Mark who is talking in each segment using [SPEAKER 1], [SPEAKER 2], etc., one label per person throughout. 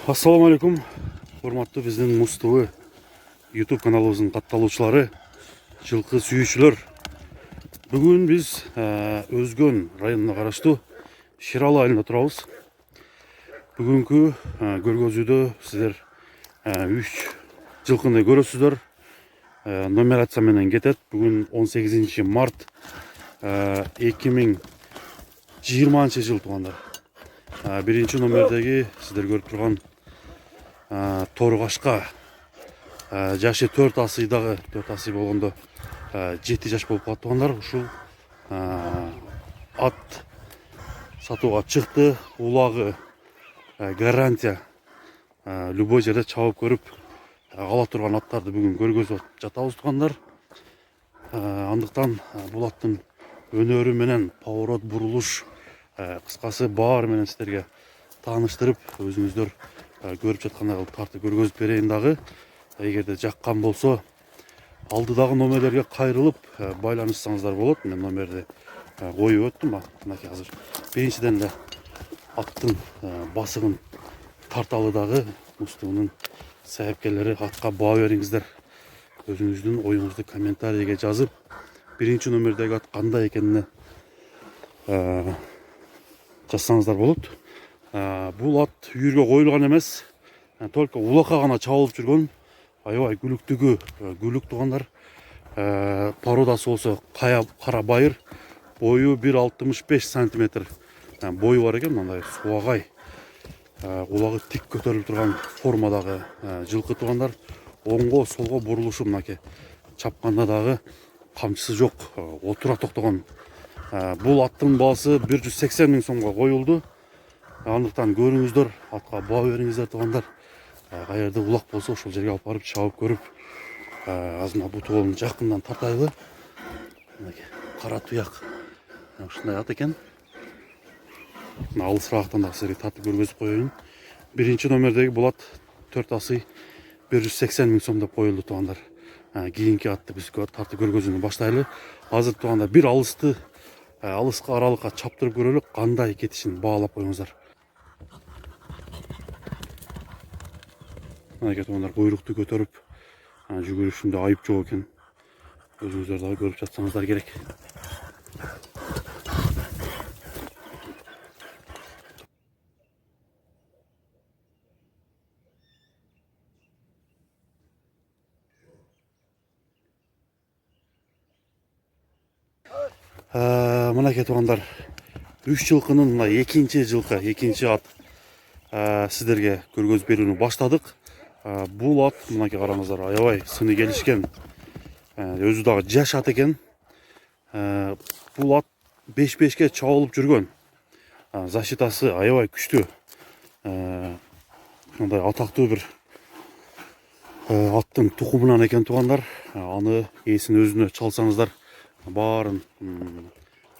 [SPEAKER 1] Ассаламу алейкум, урматтуу биздин Муз ТВ YouTube каналыбыздын катталуучулары, жылкы сүйүүчүлөр. Бүгүн биз Өзгөн районуна караштуу Ширалы айылында турабыз. Бүгүнкү көргөзүүдө сиздер 3 жылкыны көрөсүздөр. Номерация менен кетет. Бүгүн 18 март 2020 жыл туугандар. Биринчи номердеги сиздер көрүп турган Торгашка жашы 4 асыйдагы 4 асый болгондо 7 жаш болуп калат туугандар. Ушул ат сатууга чыкты. Улагы гарантия. Любой жерде чабып көрүп кала турган аттарды бүгүн көргөзүп жатабыз туугандар. Андыктан бул аттын өнөрү менен поворот, бурулуш, кыскасы баары менен сиздерге тааныштырып, өзүңүздөр көрүп жаткандай кылып тартып көргөзүп берейин дагы. Эгерде жаккан болсо, алдыдагы номерлерге кайрылып байланышсаңыздар болот. Мен номерди коюп өттүм. Мынакей азыр биринчиден эле аттын басыгын тарталы дагы Муз ТВнын саапкерлери атка баа бериңиздер. Өзүңүздүн оюңузду комментарийге жазып, биринчи номердеги ат кандай экенине жазсаңыздар болот. Бул ат үйүргө коюлган эмес, только улакка гана чабылып жүргөн. Аябай күлүктүгү күлүк туугандар. Породасы болсо кара байыр, бою 1,65 сантиметр бою бар экен. Мындай суагай, улагы тик көтөрүлүп турган формадагы жылкы туугандар. Оңго солго бурулушу мынакей. Чапканда дагы камчысы жок, отура токтогон. Бул аттын баасы 180 миң сомго коюлду. Андыктан көрүңүздөр, атка баа бериңиздер туугандар. Каерде улак болсо ошол жерге алып барып чабып көрүп, азына буту колун жакындан тартайлы. Мынакей кара туяк ушундай ат экен. Алысырактан да силерге тартып көргөзүп коеюн. Биринчи номердеги бул ат 4 асый 180 миң сом деп коюлду туугандар. Кийинки атты биз тартып көргөзүүнү баштайлы. Азыр туугандар бир алыска аралыкка чаптырып көрөлү, кандай кетишин баалап коюңуздар. Мынакей туугандар, куйрукту көтөрүп жүгүрүшүндө айып жок экен. Өзүңүздөр дагы көрүп жатсаңыздар керек. Мынакей туугандар, 3 жылкынын мына экинчи жылкы, экинчи ат сиздерге көргөзүп берүүнү баштадык. Бул ат мынакей караңыздар, аябай сыны келишкен. Өзү дагы жаш ат экен. Бул ат 5-5ке чабылып жүргөн. Защитасы аябай күчтүү. Мындай атактуу бир аттын тукумунан экен туугандар. Аны ээсин өзүнө чалсаңыздар баарын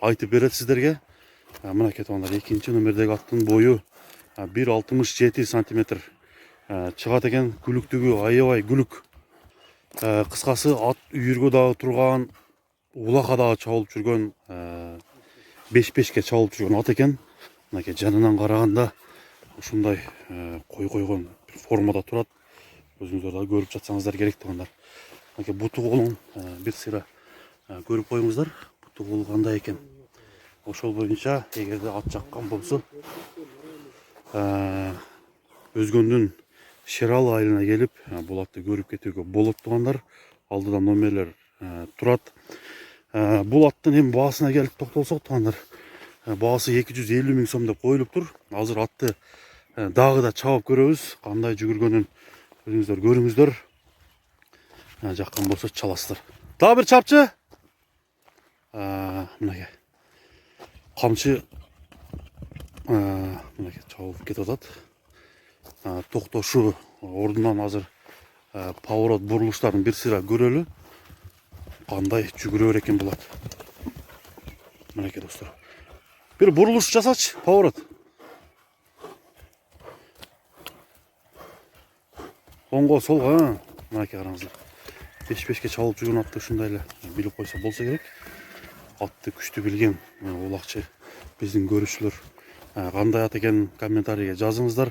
[SPEAKER 1] айтып берет сиздерге. Мынакей туугандар, экинчи номердеги аттын бою 1,67 сантиметр чыгат экен. Күлүктүгү аябай күлүк. Кыскасы ат үйүргө дагы турган, улакка дагы чабылып жүргөн, 5-5ке чабылып жүргөн ат экен. Мынакей жанынан караганда ушундай койгон формада турат. Өзүңүздөр дагы көрүп жатсаңыздар керек туугандар. Мынакей буту колун бир сыйра көрүп коюңуздар. Буту колу кандай экен. Ошол боюнча эгерде ат жаккан болсо, Өзгөндүн Ширалы айылына келип, бул атты көрүп кетүүгө болот туугандар. Алдыда номерлер турат. Бул аттын эми баасына келип токтолсок туугандар, баасы 250 миң сом деп коюлуптур. Азыр атты дагы да чабып көрөбүз. Кандай жүгүргөнүн өзүңүздөр көрүңүздөр. Жаккан болсо чаласыздар. Дагы бир чапчы. Мынакей камчы мынакей чабылып кетип атат. Токтошу ордунан азыр поворот, бурулуштарын бир сыйра көрөлү. Кандай жүгүрө экен бул ат. Мынакей достор. Бир бурулуш жасачы, поворот. Оңго, солго, мынакей караңыздар. 5-5ке чабылып жүргөн атты ушундай эле билип койсо болсо керек. Атты күчтүү билген улакчы биздин көрүүчүлөр кандай ат экенин комментарийге жазыңыздар.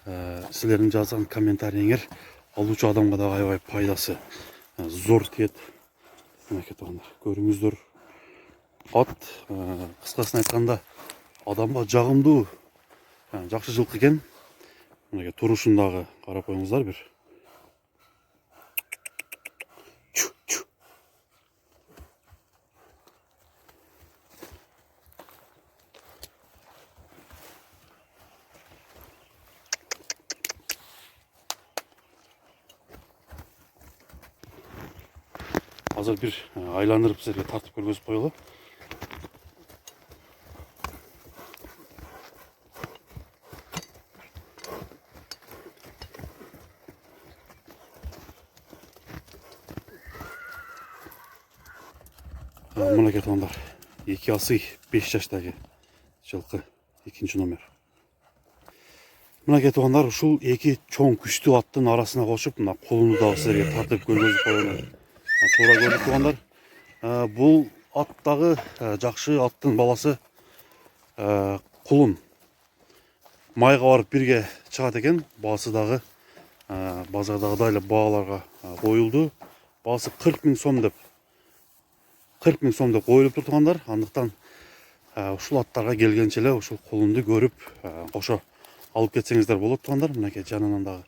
[SPEAKER 1] силердин жазган комментарийиңер алуучу адамга да аябай пайдасы зор тиет. Мынакей туугандар, көрүңүздөр. Ат кыскасын айтканда адамга жагымдуу, жакшы жылкы экен. Мынакей турушун дагы карап коюңуздар бир. Азыр бир айландырып силерге тартып көргөзүп коелу. Мынакей туугандар, 2 асый 5 жаштагы жылкы, 2 номер. Мынакей туугандар, ушул 2 чоң күчтүү аттын арасына кошуп, мына колумду дагы силерге тартып көргөзүп коелу. Туура көрдүк туугандар. Бул ат дагы жакшы аттын баласы. Кулун майга барып бирге чыгат экен. Баасы дагы базардагыдай эле бааларга коюлду. Баасы 40 000 сом деп 40 000 сом деп коюлуп тургандар. Андыктан ушул аттарга келгенче эле ушул кулунду көрүп, кошо алып кетсеңиздер болот туугандар. Мынакей жанынан дагы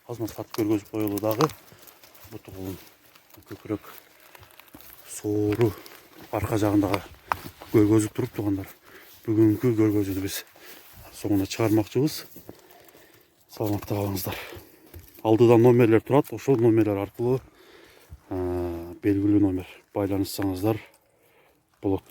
[SPEAKER 1] азмат тартып көргөзүп коелу дагы. Буту кулун көкүрөк соору арка жагындагы көргөзүп туруп туугандар. Бүгүнкү көргөзүүнү биз соңуна чыгармакчыбыз. Саламатта калыңыздар. Алдыда номерлер турат. Ошол номерлер аркылуу белгилүү номер байланышсаңыздар болот.